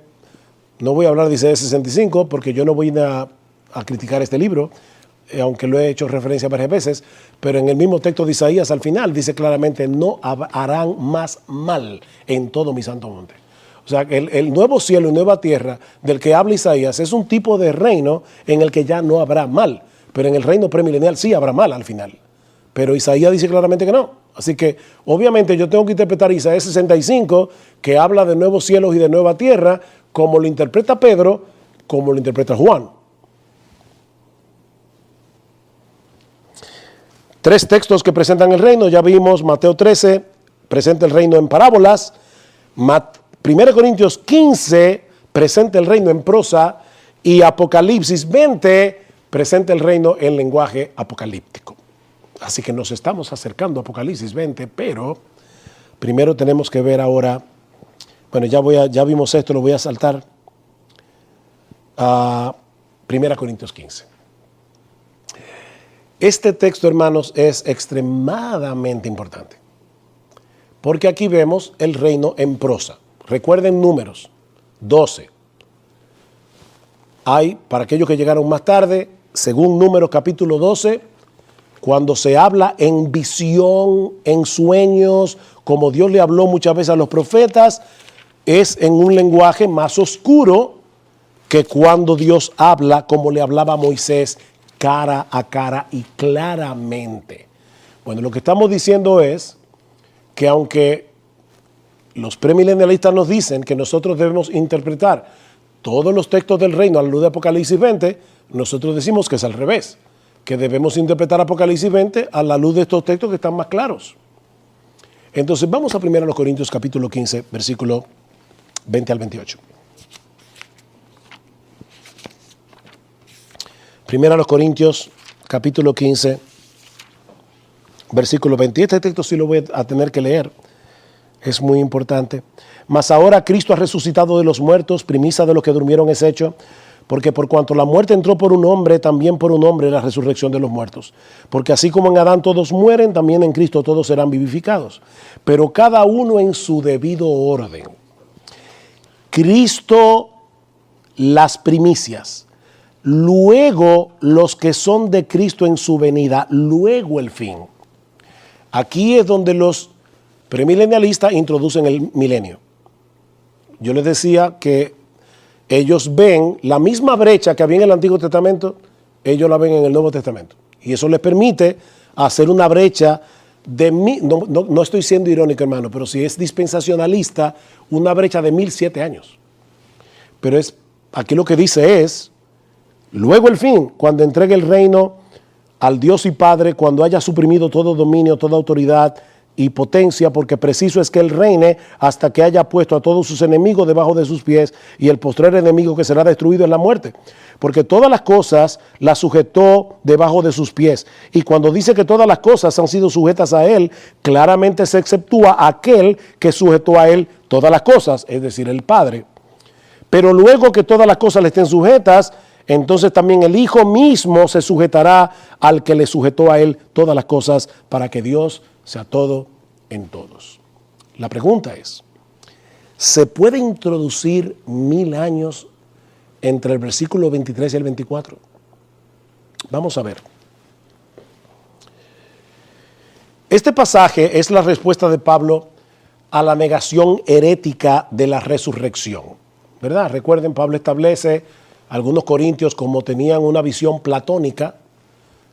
no voy a hablar de Isaías 65 porque yo no voy a criticar este libro, aunque lo he hecho referencia varias veces, pero en el mismo texto de Isaías al final dice claramente, no harán más mal en todo mi santo monte. O sea, el nuevo cielo y nueva tierra del que habla Isaías es un tipo de reino en el que ya no habrá mal, pero en el reino premilenial sí habrá mal al final. Pero Isaías dice claramente que no. Así que obviamente yo tengo que interpretar Isaías 65, que habla de nuevos cielos y de nueva tierra, como lo interpreta Pedro, como lo interpreta Juan. Tres textos que presentan el reino, ya vimos Mateo 13, presenta el reino en parábolas, 1 Corintios 15 presenta el reino en prosa y Apocalipsis 20 presenta el reino en lenguaje apocalíptico. Así que nos estamos acercando a Apocalipsis 20, pero primero tenemos que ver ahora, bueno, ya vimos esto, lo voy a saltar a 1 Corintios 15. Este texto, hermanos, es extremadamente importante, porque aquí vemos el reino en prosa. Recuerden Números 12. Hay, para aquellos que llegaron más tarde, según Números capítulo 12, cuando se habla en visión, en sueños, como Dios le habló muchas veces a los profetas, es en un lenguaje más oscuro que cuando Dios habla como le hablaba a Moisés, cara a cara y claramente. Bueno, lo que estamos diciendo es que aunque los premilenialistas nos dicen que nosotros debemos interpretar todos los textos del reino a la luz de Apocalipsis 20, nosotros decimos que es al revés, que debemos interpretar Apocalipsis 20 a la luz de estos textos que están más claros. Entonces vamos a 1 Corintios capítulo 15, versículo 20 al 28. 1 Corintios capítulo 15, versículo 20. Este texto sí lo voy a tener que leer. Es muy importante. Mas ahora Cristo ha resucitado de los muertos, primicia de los que durmieron es hecho, porque por cuanto la muerte entró por un hombre, también por un hombre la resurrección de los muertos. Porque así como en Adán todos mueren, también en Cristo todos serán vivificados. Pero cada uno en su debido orden. Cristo las primicias, luego los que son de Cristo en su venida, luego el fin. Aquí es donde los premilenialistas introducen el milenio. Yo les decía que ellos ven la misma brecha que había en el Antiguo Testamento, ellos la ven en el Nuevo Testamento. Y eso les permite hacer una brecha de, no estoy siendo irónico, hermano, pero si es dispensacionalista, una brecha de 1007 años. Pero aquí lo que dice es, luego el fin, cuando entregue el reino al Dios y Padre, cuando haya suprimido todo dominio, toda autoridad y potencia, porque preciso es que Él reine hasta que haya puesto a todos sus enemigos debajo de sus pies, y el postrer enemigo que será destruido es la muerte. Porque todas las cosas las sujetó debajo de sus pies. Y cuando dice que todas las cosas han sido sujetas a Él, claramente se exceptúa aquel que sujetó a Él todas las cosas, es decir, el Padre. Pero luego que todas las cosas le estén sujetas, entonces también el Hijo mismo se sujetará al que le sujetó a Él todas las cosas, para que Dios sea todo en todos. La pregunta es, ¿se puede introducir 1000 años entre el versículo 23 y el 24? Vamos a ver. Este pasaje es la respuesta de Pablo a la negación herética de la resurrección, ¿verdad? Recuerden, Pablo establece algunos corintios, como tenían una visión platónica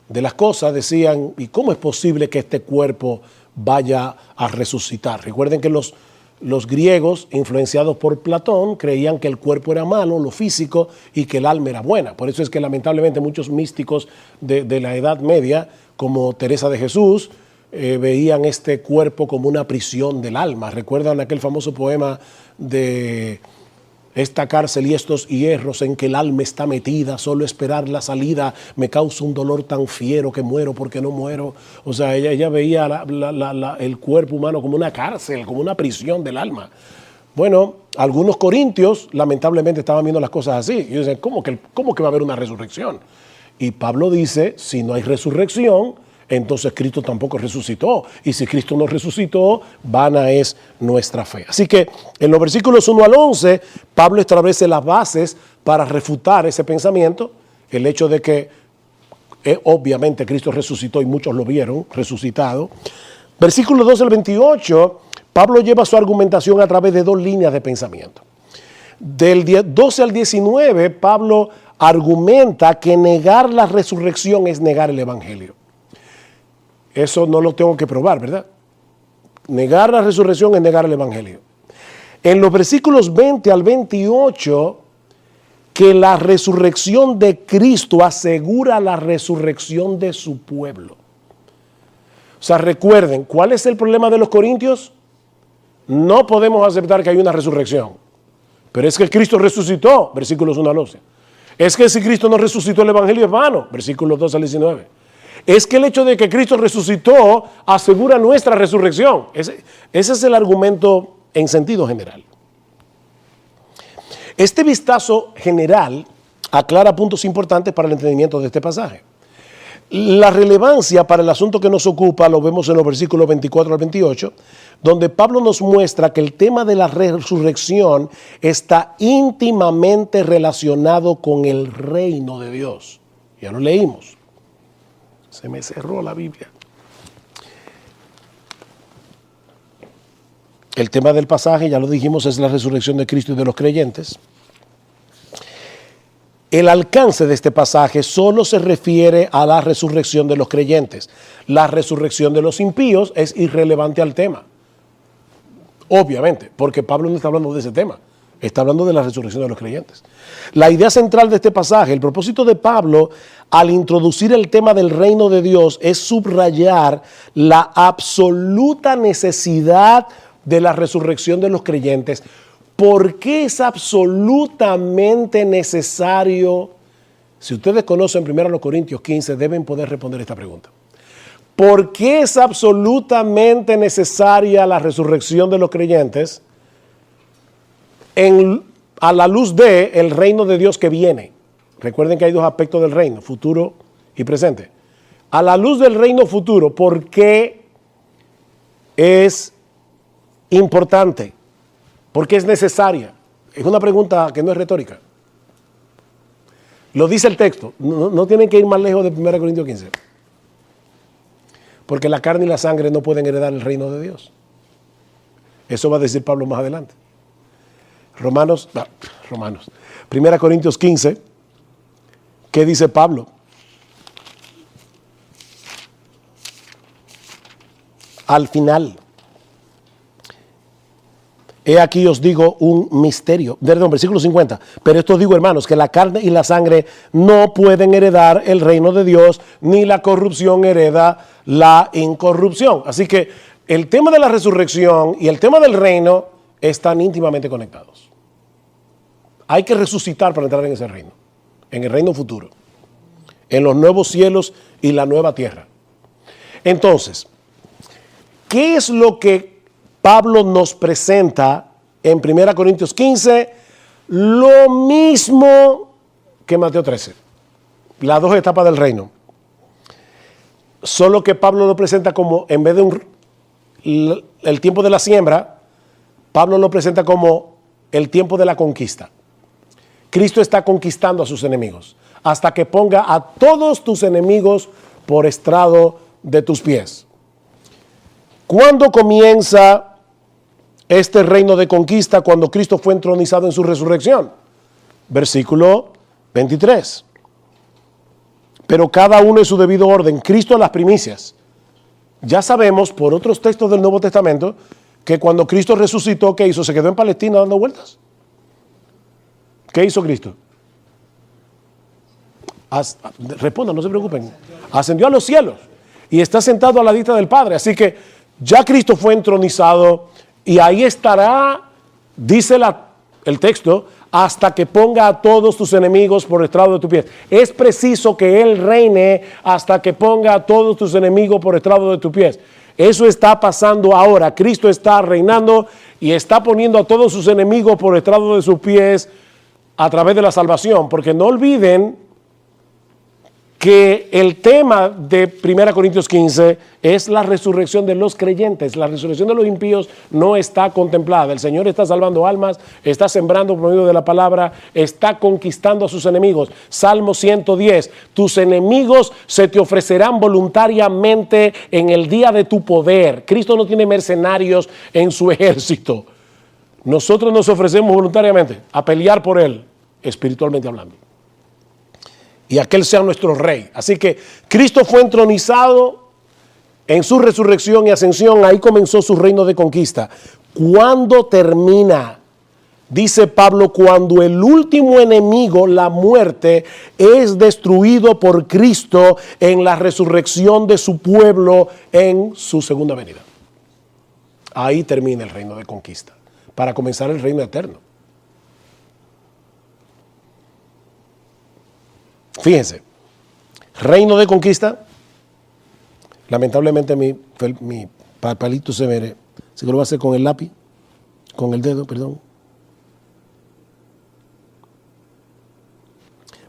de las cosas, decían, ¿y cómo es posible que este cuerpo vaya a resucitar? Recuerden que los griegos, influenciados por Platón, creían que el cuerpo era malo, lo físico, y que el alma era buena. Por eso es que lamentablemente muchos místicos de la Edad Media, como Teresa de Jesús, veían este cuerpo como una prisión del alma. ¿Recuerdan aquel famoso poema de Esta cárcel y estos hierros en que el alma está metida, solo esperar la salida me causa un dolor tan fiero que muero porque no muero. O sea, ella veía el cuerpo humano como una cárcel, como una prisión del alma. Bueno, algunos corintios lamentablemente estaban viendo las cosas así. Y dicen, ¿cómo que va a haber una resurrección? Y Pablo dice, si no hay resurrección, entonces Cristo tampoco resucitó. Y si Cristo no resucitó, vana es nuestra fe. Así que en los versículos 1 al 11, Pablo establece las bases para refutar ese pensamiento. El hecho de que obviamente Cristo resucitó y muchos lo vieron resucitado. Versículos 12 al 28, Pablo lleva su argumentación a través de dos líneas de pensamiento. Del 12 al 19, Pablo argumenta que negar la resurrección es negar el evangelio. Eso no lo tengo que probar, ¿verdad? Negar la resurrección es negar el evangelio. En los versículos 20 al 28, que la resurrección de Cristo asegura la resurrección de su pueblo. O sea, recuerden, ¿cuál es el problema de los corintios? No podemos aceptar que hay una resurrección. Pero es que Cristo resucitó, versículos 1 al 11. Es que si Cristo no resucitó, el evangelio es vano, versículos 2 al 19. Es que el hecho de que Cristo resucitó asegura nuestra resurrección. Ese es el argumento en sentido general. Este vistazo general aclara puntos importantes para el entendimiento de este pasaje. La relevancia para el asunto que nos ocupa lo vemos en los versículos 24 al 28, donde Pablo nos muestra que el tema de la resurrección está íntimamente relacionado con el reino de Dios. Ya lo leímos. Se me cerró la Biblia. El tema del pasaje, ya lo dijimos, es la resurrección de Cristo y de los creyentes. El alcance de este pasaje solo se refiere a la resurrección de los creyentes. La resurrección de los impíos es irrelevante al tema. Obviamente, porque Pablo no está hablando de ese tema. Está hablando de la resurrección de los creyentes. La idea central de este pasaje, el propósito de Pablo al introducir el tema del reino de Dios es subrayar la absoluta necesidad de la resurrección de los creyentes. ¿Por qué es absolutamente necesario? Si ustedes conocen 1 Corintios 15, deben poder responder esta pregunta. ¿Por qué es absolutamente necesaria la resurrección de los creyentes a la luz del reino de Dios que viene? Recuerden que hay dos aspectos del reino, futuro y presente. A la luz del reino futuro, ¿por qué es importante? ¿Por qué es necesaria? Es una pregunta que no es retórica. Lo dice el texto. No tienen que ir más lejos de 1 Corintios 15. Porque la carne y la sangre no pueden heredar el reino de Dios. Eso va a decir Pablo más adelante. 1 Corintios 15. ¿Qué dice Pablo? Al final. He aquí os digo un misterio. Versículo 50. Pero esto os digo, hermanos, que la carne y la sangre no pueden heredar el reino de Dios, ni la corrupción hereda la incorrupción. Así que el tema de la resurrección y el tema del reino están íntimamente conectados. Hay que resucitar para entrar en ese reino, en el reino futuro, en los nuevos cielos y la nueva tierra. Entonces, ¿qué es lo que Pablo nos presenta en 1 Corintios 15? Lo mismo que Mateo 13, las dos etapas del reino. Solo que Pablo lo presenta como, en vez de el tiempo de la siembra, Pablo lo presenta como el tiempo de la conquista. Cristo está conquistando a sus enemigos hasta que ponga a todos tus enemigos por estrado de tus pies. ¿Cuándo comienza este reino de conquista? Cuando Cristo fue entronizado en su resurrección. Versículo 23. Pero cada uno en su debido orden. Cristo a las primicias. Ya sabemos por otros textos del Nuevo Testamento que cuando Cristo resucitó, ¿qué hizo? ¿Se quedó en Palestina dando vueltas? ¿Qué hizo Cristo? Respondan, no se preocupen. Ascendió a los cielos y está sentado a la diestra del Padre. Así que ya Cristo fue entronizado y ahí estará, dice el texto, hasta que ponga a todos tus enemigos por estrado de tus pies. Es preciso que Él reine hasta que ponga a todos tus enemigos por estrado de tus pies. Eso está pasando ahora. Cristo está reinando y está poniendo a todos sus enemigos por estrado de sus pies a través de la salvación. Porque no olviden que el tema de 1 Corintios 15 es la resurrección de los creyentes. La resurrección de los impíos no está contemplada. El Señor está salvando almas, está sembrando por medio de la palabra, está conquistando a sus enemigos. Salmo 110, tus enemigos se te ofrecerán voluntariamente en el día de tu poder. Cristo no tiene mercenarios en su ejército. Nosotros nos ofrecemos voluntariamente a pelear por Él, espiritualmente hablando. Y aquel sea nuestro rey. Así que Cristo fue entronizado en su resurrección y ascensión. Ahí comenzó su reino de conquista. ¿Cuándo termina? Dice Pablo, cuando el último enemigo, la muerte, es destruido por Cristo en la resurrección de su pueblo en su segunda venida. Ahí termina el reino de conquista, para comenzar el reino eterno. Fíjense, reino de conquista. Lamentablemente mi papelito se ve, así que lo voy a hacer con el lápiz, con el dedo, perdón.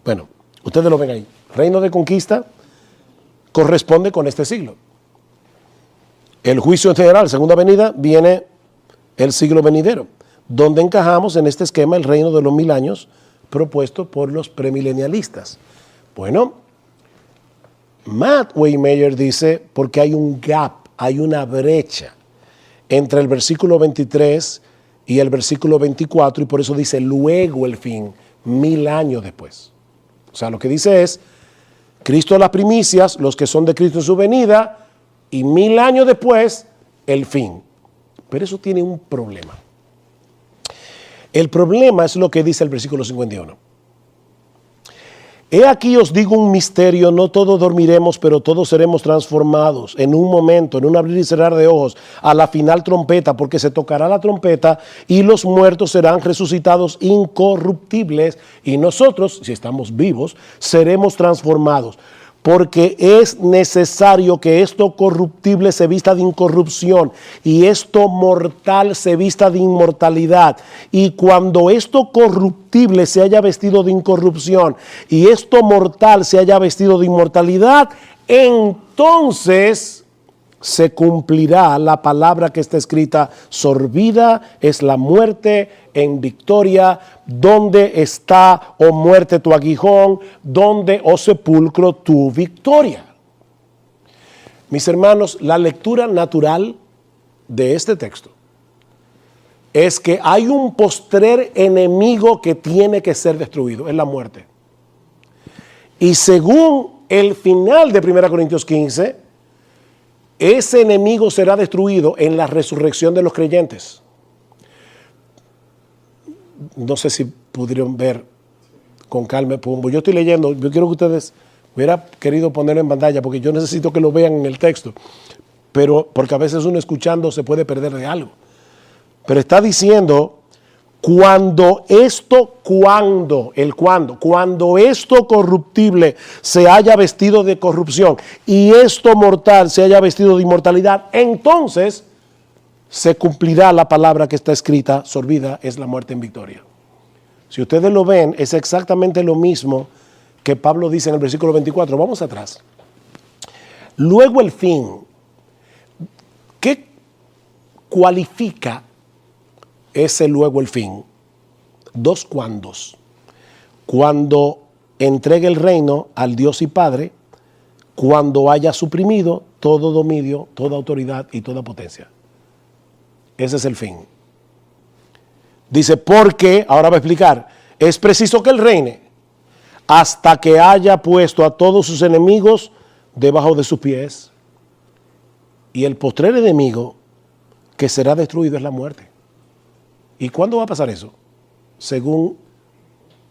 Bueno, ustedes lo ven ahí. Reino de conquista corresponde con este siglo. El juicio en general, segunda venida, viene el siglo venidero, donde encajamos en este esquema el reino de los 1000 años propuesto por los premilenialistas. Bueno, Matt Waymeyer dice, porque hay un gap, hay una brecha entre el versículo 23 y el versículo 24, y por eso dice luego el fin, 1000 años después. O sea, lo que dice es, Cristo las primicias, los que son de Cristo en su venida, y 1000 años después, el fin. Pero eso tiene un problema. El problema es lo que dice el versículo 51. He aquí os digo un misterio, no todos dormiremos, pero todos seremos transformados en un momento, en un abrir y cerrar de ojos, a la final trompeta, porque se tocará la trompeta y los muertos serán resucitados incorruptibles y nosotros, si estamos vivos, seremos transformados. Porque es necesario que esto corruptible se vista de incorrupción y esto mortal se vista de inmortalidad. Y cuando esto corruptible se haya vestido de incorrupción y esto mortal se haya vestido de inmortalidad, entonces se cumplirá la palabra que está escrita, sorbida es la muerte en victoria, donde está, oh muerte, tu aguijón, donde, oh sepulcro, tu victoria. Mis hermanos, la lectura natural de este texto es que hay un postrer enemigo que tiene que ser destruido, es la muerte. Y según el final de 1 Corintios 15, ese enemigo será destruido en la resurrección de los creyentes. No sé si pudieron ver con calma. Yo estoy leyendo, yo quiero que ustedes hubiera querido ponerlo en pantalla porque yo necesito que lo vean en el texto. Pero porque a veces uno escuchando se puede perder de algo. Pero está diciendo, cuando esto corruptible se haya vestido de corrupción y esto mortal se haya vestido de inmortalidad, entonces se cumplirá la palabra que está escrita, sorbida es la muerte en victoria. Si ustedes lo ven, es exactamente lo mismo que Pablo dice en el versículo 24. Vamos atrás. Luego el fin. ¿Qué cualifica ese luego el fin? Dos cuandos. Cuando entregue el reino al Dios y Padre, cuando haya suprimido todo dominio, toda autoridad y toda potencia. Ese es el fin. Dice, porque, ahora va a explicar, es preciso que Él reine hasta que haya puesto a todos sus enemigos debajo de sus pies. Y el postrer enemigo que será destruido es la muerte. ¿Y cuándo va a pasar eso? Según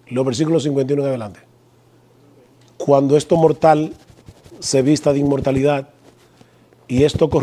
los versículos 51 en adelante. Cuando esto mortal se vista de inmortalidad y esto corruptible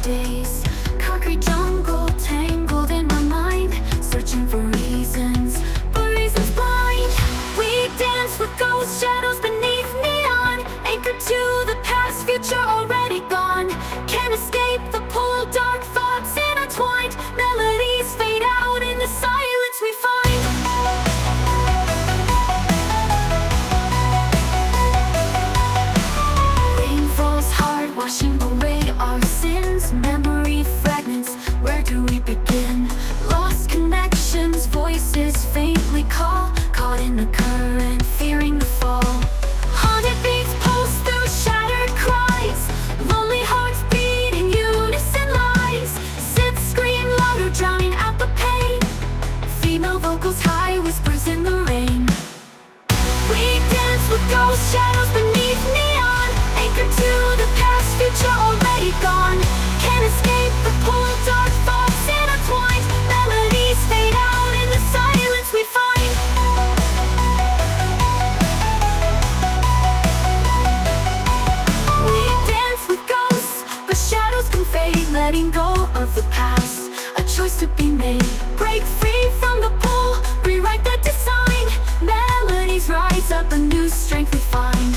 days. Concrete jungle tangled in my mind, searching for reasons, but reasons blind. We dance with ghost shadows beneath neon, anchored to the past, future already gone. Can't escape the pull, dark thoughts intertwined. Melodies fade out in the silence we find. Rain falls hard, washing away our sins. Memory fragments, where do we begin? Lost connections, voices faintly call, caught in the current, fearing the fall. Haunted beats pulse through shattered cries, lonely hearts beat in unison lies. Sith scream louder, drowning out the pain. Female vocals high, whispers in the rain. We dance with ghost shadows beneath neon, anchored to the past, future already gone. Can't escape the pull, dark thoughts intertwined. Melodies fade out in the silence we find. We dance with ghosts, but shadows can fade. Letting go of the past, a choice to be made. Break free from the pull, rewrite the design. Melodies rise up, a new strength we find.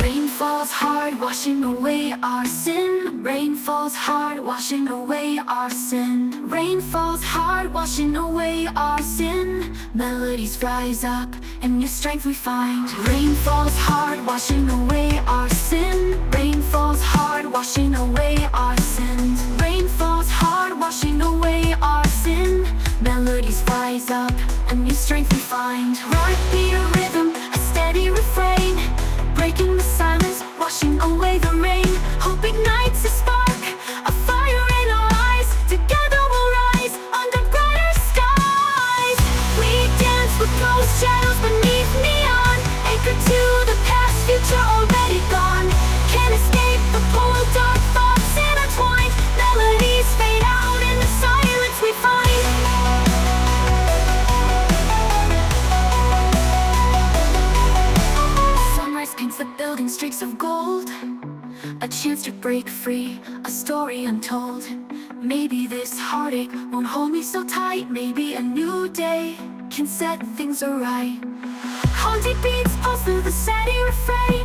Rain falls hard, washing away our sin. Rain falls hard, washing away our sin. Rain falls hard, washing away our sin. Melodies rise up, and new strength we find. Rain falls hard, washing away our sin. Rain falls hard, washing away our sins. Rain falls hard, washing away our sin. Melodies rise up, a new strength we find. Right beat, a rhythm, a steady refrain, breaking the silence, washing away the rain. Hope ignites a spark, a fire in our eyes. Together we'll rise under brighter skies. We dance with ghost shadows beneath neon, anchored to the past, future already gone. Can't escape the pull, dark thoughts intertwined. Melodies fade out in the silence we find. Sunrise paints the building streaks of gold, a chance to break free, a story untold. Maybe this heartache won't hold me so tight. Maybe a new day can set things right. Haunted beats pulse through the steady refrain,